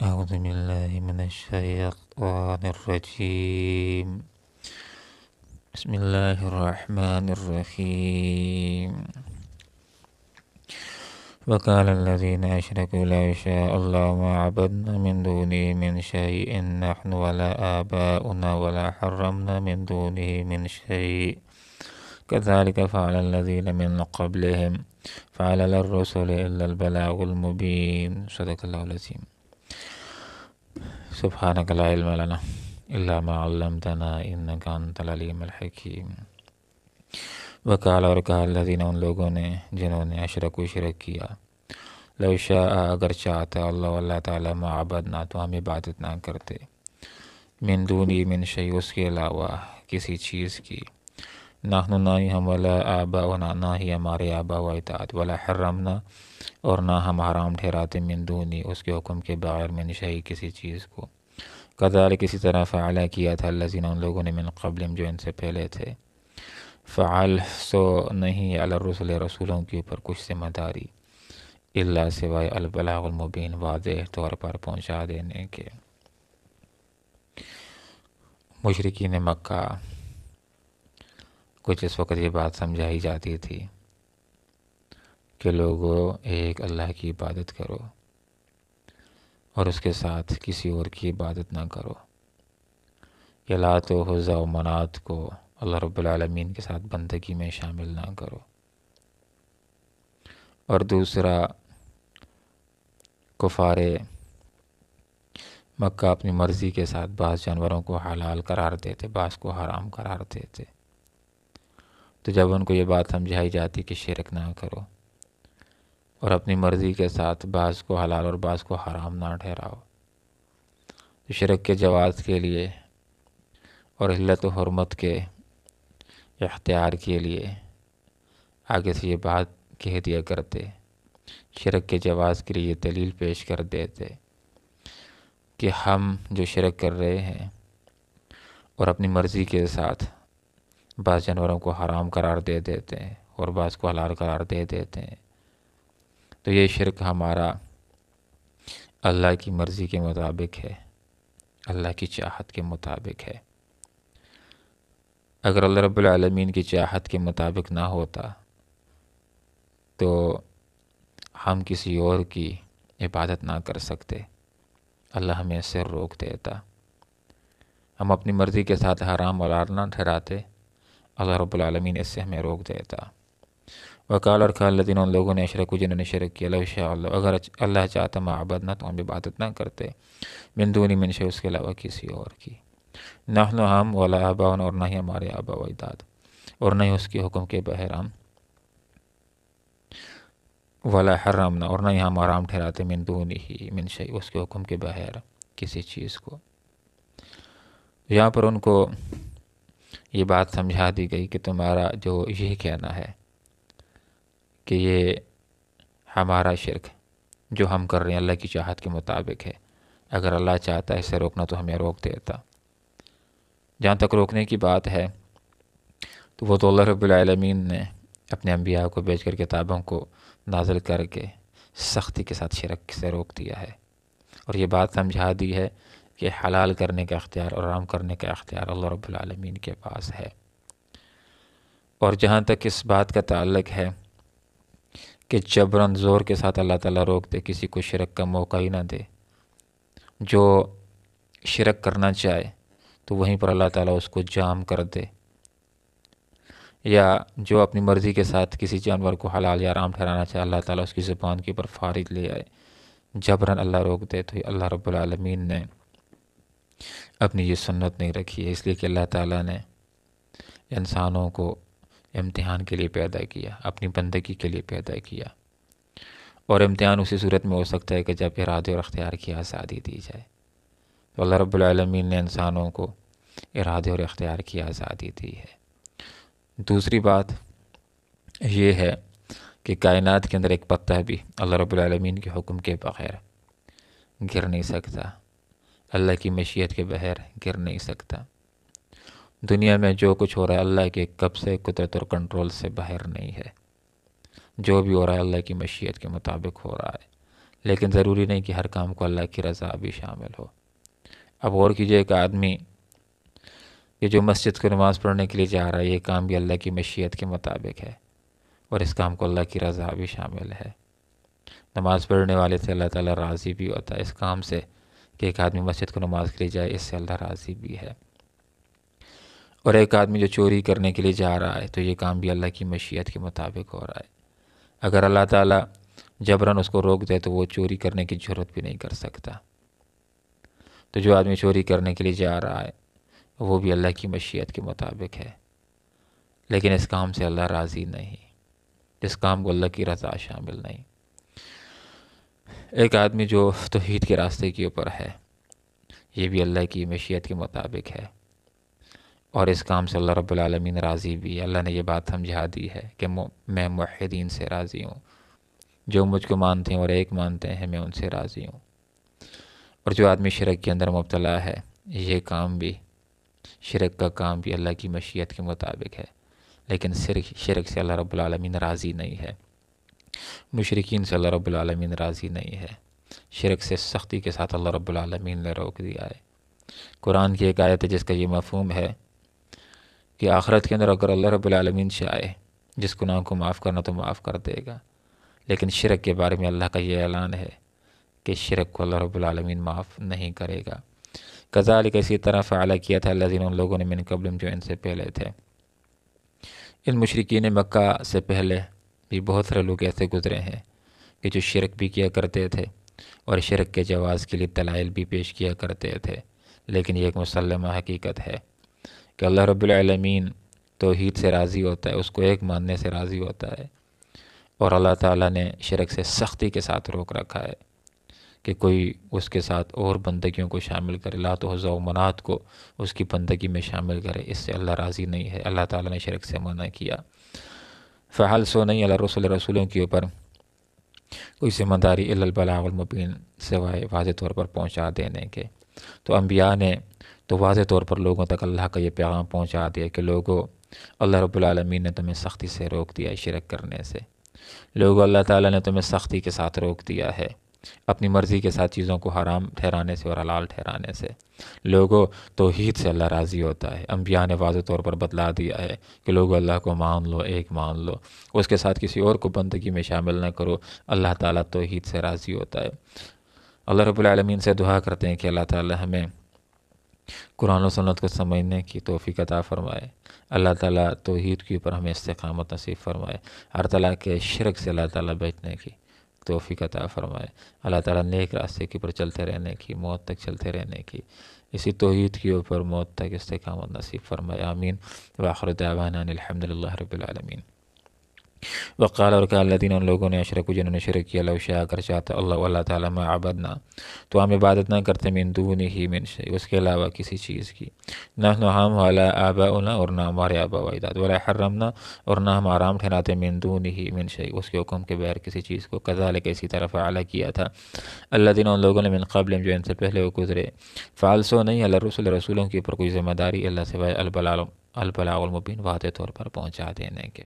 أعوذ بالله من الشيطان الرجيم. بسم الله الرحمن الرحيم. وقال الذين أشركوا لو شاء الله ما عبدنا من دونه من شيء نحن ولا آباؤنا ولا حرمنا من دونه من شيء كذلك فعل الذين من قبلهم فعل الرسل إلا البلاغ المبين. صدق الله العظيم. سبحانك لا علم لنا إلا ما علمتنا إنك أنت العليم الحكيم. وقال اور کہا الذین ان لوگوں نے جنہوں نے اشرکوا شرک کیا، لو شاء اگر چاہتا اللہ تعالیٰ ما عبدنا تو ہم عبادت نہ کرتے، من دونی من شیء اس کے علاوہ کسی چیز کی، نحن نہ ہی ہم ولا آباؤنا نہ ہی ہمارے آبا و اجداد، ولا حرمنا اور نہ ہم حرام ٹھہراتے من دونی اس کے حکم کے بغیر من شیء کسی چیز کو، کذالک اسی طرح فعل کیا تھا الذین ان لوگوں نے من قبلہم جو ان سے پہلے تھے، فعل سو نہیں علی الرسل رسولوں کے اوپر کچھ ذمہ داری، الا سوائے البلاغ المبین واضح طور پر پہنچا دینے کے۔ مشرکین مکہ کچھ اس وقت یہ بات سمجھائی جاتی تھی کہ لوگوں ایک اللہ کی عبادت کرو اور اس کے ساتھ کسی اور کی عبادت نہ کرو، یا لات و عزا و منات کو اللہ رب العالمین کے ساتھ بندگی میں شامل نہ کرو، اور دوسرا کفار مکہ اپنی مرضی کے ساتھ بعض جانوروں کو حلال قرار دیتے، بعض کو حرام قرار دیتے، تو جب ان کو یہ بات سمجھائی جاتی کہ شرک نہ کرو اور اپنی مرضی کے ساتھ بعض کو حلال اور بعض کو حرام نہ ٹھہراؤ، تو شرک کے جواز کے لیے اور علت و حرمت کے اختیار کے لیے آگے سے یہ بات کہہ دیا کرتے، شرک کے جواز کے لیے یہ دلیل پیش کر دیتے کہ ہم جو شرک کر رہے ہیں اور اپنی مرضی کے ساتھ بعض جانوروں کو حرام قرار دے دیتے ہیں اور بعض کو حلال قرار دے دیتے ہیں، تو یہ شرک ہمارا اللہ کی مرضی کے مطابق ہے، اللہ کی چاہت کے مطابق ہے۔ اگر اللہ رب العالمین کی چاہت کے مطابق نہ ہوتا تو ہم کسی اور کی عبادت نہ کر سکتے، اللہ ہمیں اس سے روک دیتا، ہم اپنی مرضی کے ساتھ حرام حلال نہ ٹھہراتے، اللہ رب العالمین اس سے ہمیں روک دیتا۔ وقال اور کہا الذین ان لوگوں نے اشرکوا جنہوں نے شرک کیا، لو شاء اللہ اگر اللہ چاہتا ما عبدنا تو ہم عبادت نہ کرتے، من دونی من شیء اس کے علاوہ کسی اور کی، نحن ہم ولا آباؤنا اور نہ ہی ہمارے آبا و اجداد، اور نہ ہی اس کے حکم کے بغیر ہم، ولا حرمنا اور نہ ہی ہم حرام ٹھہراتے من دونی ہی من شیء اس کے حکم کے بغیر کسی چیز کو۔ یہاں پر ان کو یہ بات سمجھا دی گئی کہ تمہارا جو یہ کہنا ہے کہ یہ ہمارا شرک جو ہم کر رہے ہیں اللہ کی چاہت کے مطابق ہے، اگر اللہ چاہتا ہے اسے روکنا تو ہمیں روک دیتا۔ جہاں تک روکنے کی بات ہے تو وہ تو اللہ رب العالمین نے اپنے انبیاء کو بھیج کر کتابوں کو نازل کر کے سختی کے ساتھ شرک سے روک دیا ہے، اور یہ بات سمجھا دی ہے کہ حلال کرنے کا اختیار اور حرام کرنے کا اختیار اللہ رب العالمین کے پاس ہے۔ اور جہاں تک اس بات کا تعلق ہے کہ جبراً زور کے ساتھ اللہ تعالیٰ روک دے، کسی کو شرک کا موقع ہی نہ دے، جو شرک کرنا چاہے تو وہیں پر اللہ تعالیٰ اس کو جام کر دے، یا جو اپنی مرضی کے ساتھ کسی جانور کو حلال یا حرام ٹھہرانا چاہے اللہ تعالیٰ اس کی زبان کے اوپر فارغ لے آئے، جبراً اللہ روک دے، تو اللہ رب العالمین نے اپنی یہ سنت نہیں رکھی ہے، اس لیے کہ اللہ تعالیٰ نے انسانوں کو امتحان کے لیے پیدا کیا، اپنی بندگی کے لیے پیدا کیا، اور امتحان اسی صورت میں ہو سکتا ہے کہ جب ارادے اور اختیار کی آزادی دی جائے، تو اللہ رب العالمین نے انسانوں کو ارادے اور اختیار کی آزادی دی ہے۔ دوسری بات یہ ہے کہ کائنات کے اندر ایک پتہ بھی اللہ رب العالمین کے حکم کے بغیر گر نہیں سکتا، اللہ کی مشیت کے بغیر گر نہیں سکتا۔ دنیا میں جو کچھ ہو رہا ہے اللہ کے قبضے، قدرت اور کنٹرول سے باہر نہیں ہے، جو بھی ہو رہا ہے اللہ کی مشیت کے مطابق ہو رہا ہے، لیکن ضروری نہیں کہ ہر کام کو اللہ کی رضا بھی شامل ہو۔ اب غور کیجئے، ایک آدمی کہ جو مسجد کو نماز پڑھنے کے لیے جا رہا ہے، یہ کام بھی اللہ کی مشیت کے مطابق ہے، اور اس کام کو اللہ کی رضا بھی شامل ہے۔ نماز پڑھنے والے سے اللہ تعالیٰ راضی بھی ہوتا ہے، اس کام سے کہ ایک آدمی مسجد کو نماز کے لیے جائے، اس سے اللہ راضی بھی ہے۔ اور ایک آدمی جو چوری کرنے کے لیے جا رہا ہے، تو یہ کام بھی اللہ کی مشیت کے مطابق ہو رہا ہے۔ اگر اللہ تعالیٰ جبراً اس کو روک دے تو وہ چوری کرنے کی جرات بھی نہیں کر سکتا۔ تو جو آدمی چوری کرنے کے لیے جا رہا ہے وہ بھی اللہ کی مشیت کے مطابق ہے، لیکن اس کام سے اللہ راضی نہیں، اس کام کو اللہ کی رضا شامل نہیں۔ ایک آدمی جو توحید کے راستے کے اوپر ہے، یہ بھی اللہ کی مشیت کے مطابق ہے، اور اس کام سے اللہ رب العالمین راضی بھی ہے۔ اللہ نے یہ بات سمجھا دی ہے کہ میں موحدین سے راضی ہوں، جو مجھ کو مانتے ہیں اور ایک مانتے ہیں، میں ان سے راضی ہوں۔ اور جو آدمی شرک کے اندر مبتلا ہے، یہ کام بھی، شرک کا کام بھی اللہ کی مشیت کے مطابق ہے، لیکن شرک سے اللہ رب العالمین راضی نہیں ہے، مشرکین سے اللہ رب العالمین راضی نہیں ہے۔ شرک سے سختی کے ساتھ اللہ رب العالمین نے روک دیا ہے۔ قرآن کی ایک آیت ہے جس کا یہ مفہوم ہے کہ آخرت کے اندر اگر اللہ رب العالمین چاہے جس گناہ کو معاف کرنا تو معاف کر دے گا، لیکن شرک کے بارے میں اللہ کا یہ اعلان ہے کہ شرک کو اللہ رب العالمین معاف نہیں کرے گا۔ کذالک، اسی طرح فعل کیا تھا الذین، ان لوگوں نے من قبلہم جو ان سے پہلے تھے۔ ان مشرکین مکہ سے پہلے بھی بہت سارے لوگ ایسے گزرے ہیں کہ جو شرک بھی کیا کرتے تھے اور شرک کے جواز کے لیے دلائل بھی پیش کیا کرتے تھے، لیکن یہ ایک مسلمہ حقیقت ہے کہ اللہ رب العالمین توحید سے راضی ہوتا ہے، اس کو ایک ماننے سے راضی ہوتا ہے، اور اللہ تعالیٰ نے شرک سے سختی کے ساتھ روک رکھا ہے کہ کوئی اس کے ساتھ اور بندگیوں کو شامل کرے، لات و عزا و منات کو اس کی بندگی میں شامل کرے، اس سے اللہ راضی نہیں ہے۔ اللہ تعالیٰ نے شرک سے منع کیا۔ فحل سو نہیں اللہ رسولوں کے اوپر کوئی ذمہ داری الا البلاغ المبین، سوائے واضح طور پر پہنچا دینے کے۔ تو انبیاء نے تو واضح طور پر لوگوں تک اللہ کا یہ پیغام پہنچا دیا کہ لوگوں، اللہ رب العالمین نے تمہیں سختی سے روک دیا ہے شرک کرنے سے، لوگوں اللہ تعالیٰ نے تمہیں سختی کے ساتھ روک دیا ہے اپنی مرضی کے ساتھ چیزوں کو حرام ٹھہرانے سے اور حلال ٹھہرانے سے۔ لوگوں، توحید سے اللہ راضی ہوتا ہے۔ انبیاء نے واضح طور پر بتلا دیا ہے کہ لوگوں اللہ کو مان لو، ایک مان لو، اس کے ساتھ کسی اور کو بندگی میں شامل نہ کرو، اللہ تعالیٰ توحید سے راضی ہوتا ہے۔ اللہ رب العالمین سے دعا کرتے ہیں کہ اللہ تعالیٰ ہمیں قرآن و سنت کو سمجھنے کی توفیق عطا فرمائے، اللہ تعالیٰ توحید کے اوپر ہمیں استقامت نصیب فرمائے، ہر طرح کے شرک سے اللہ تعالیٰ بچنے کی توفیق عطا فرمائے، اللہ تعالیٰ نیک راستے کے اوپر چلتے رہنے کی، موت تک چلتے رہنے کی، اسی توحید کے اوپر موت تک استقامت نصیب فرمائے، آمین۔ وآخر دعوانا ان الحمدللہ رب العالمین۔ وقال، اور کہا الذین، ان لوگوں نے اشرکوا جنہوں نے شرک کیا، لو شاء اگر چاہتا اللہ تعالیٰ ما عبدنا، تو ہم عبادت نہ کرتے من دونہ من شیء، اس کے علاوہ کسی چیز کی، نحن ہم ولا آباؤنا، اور نہ ہمارے آبا و اجداد، ولا حرمنا، اور نہ ہم حرام ٹھہراتے من دونہ من شیء، اس کے حکم کے بغیر کسی چیز کو، کذالک اسی طرح فعل کیا تھا الذین، ان لوگوں نے من قبلہم جو ان سے پہلے وہ گزرے، فعل سو نہیں اللہ رسولوں کے اوپر کوئی ذمہ داری اللہ سوائے البلاغ المبین، واضح طور پر پہنچا دینے کے۔